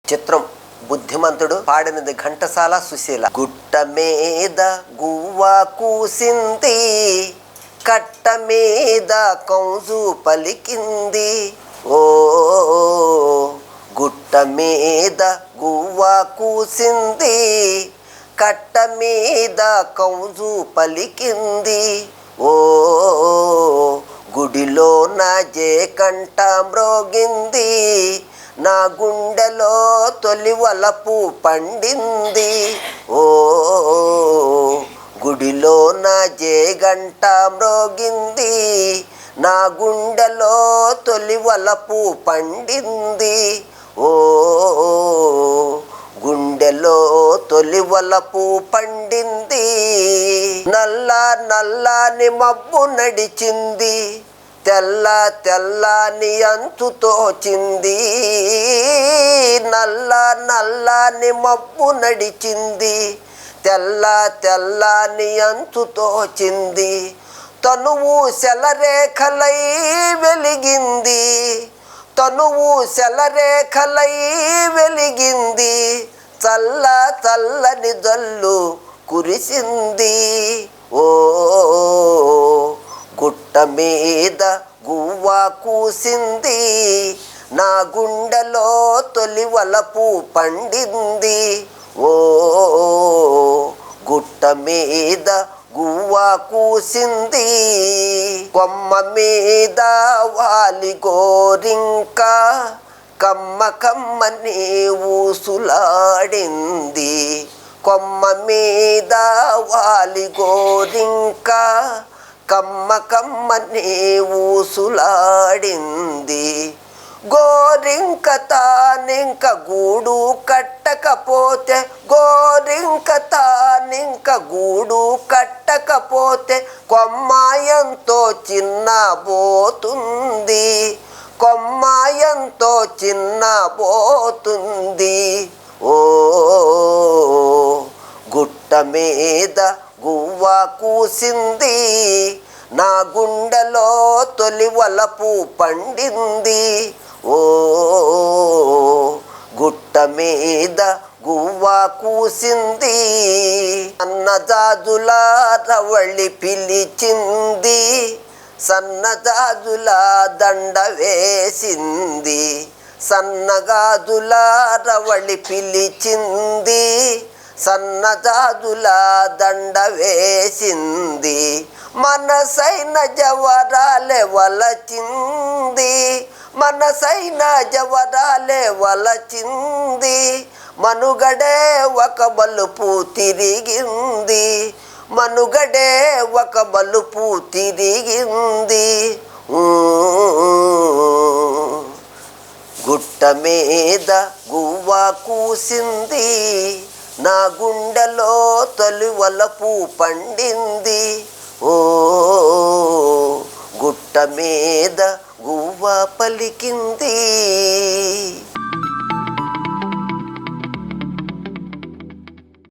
చిత్రం బుద్ధిమంతుడు. పాడినది ఘంటసాల, సుశీల. గుట్ట మీద గువ్వ కూసింది, కట్ట మీద కౌజు పలికింది. ఓ గుట్ట మీద గువ్వ కూసింది, కట్ట మీద కౌజు పలికింది. ఓ గుడిలో నా జేకంట మ్రోగింది, నా గుండెలో తొలి వలపు పండింది. ఓ గుడిలో నా జేగంట మ్రోగింది, నా గుండెలో తొలి వలపు పండింది. ఓ గుండెలో తొలి వలపు పండింది. నల్ల నల్లని మబ్బు నడిచింది, తెల్ల తెల్లని అంతు తోచింది. నల్ల నల్లని మబ్బు నడిచింది, తెల్ల తెల్లని అంతు తోచింది. తనువు శలరేఖలై వెలిగింది, తనువు శలరేఖలై వెలిగింది. చల్ల చల్లని జల్లు కురిసింది. ఓ గుట్ట మీద గువ్వ కూసింది, నా గుండెలో తొలి వలపు పండింది. ఓ గుట్ట మీద గువ్వ కూసింది, కొమ్మ మీద వాలి గోరింక కమ్మ కమ్మని ఊసులాడింది. కొమ్మ మీద వాలి గోరింక కమ్మ కమ్మని ఊసులాడింది. గోరింక తానింక గూడు కట్టకపోతే, గోరింక తానింక గూడు కట్టకపోతే కొమ్మాయంతో చిన్న పోతుంది, కొమ్మాయంతో చిన్న పోతుంది. ఓ గుట్ట మీద గువ్వ కూసింది, నా గుండెలో తొలి వలపు పండింది. ఓ గుట్ట మీద గువ్వ కూసింది, సన్నజాజుల రవళి పిలిచింది, సన్నజాజుల దండ వేసింది. సన్నగాజుల రవళి పిలిచింది, సన్నజాజుల దండ వేసింది. మనసైన జవరాలే వలచింది, మనసైన జవరాలే వలచింది. మనుగడే ఒక బలుపు తిరిగింది, మనుగడే ఒక బలుపు తిరిగింది. గుట్ట మీద గువ్వ కూసింది, నా గుండెలో తొలి వలపు పండింది. ఓ గుట్ట మీద గువ్వ పలికింది.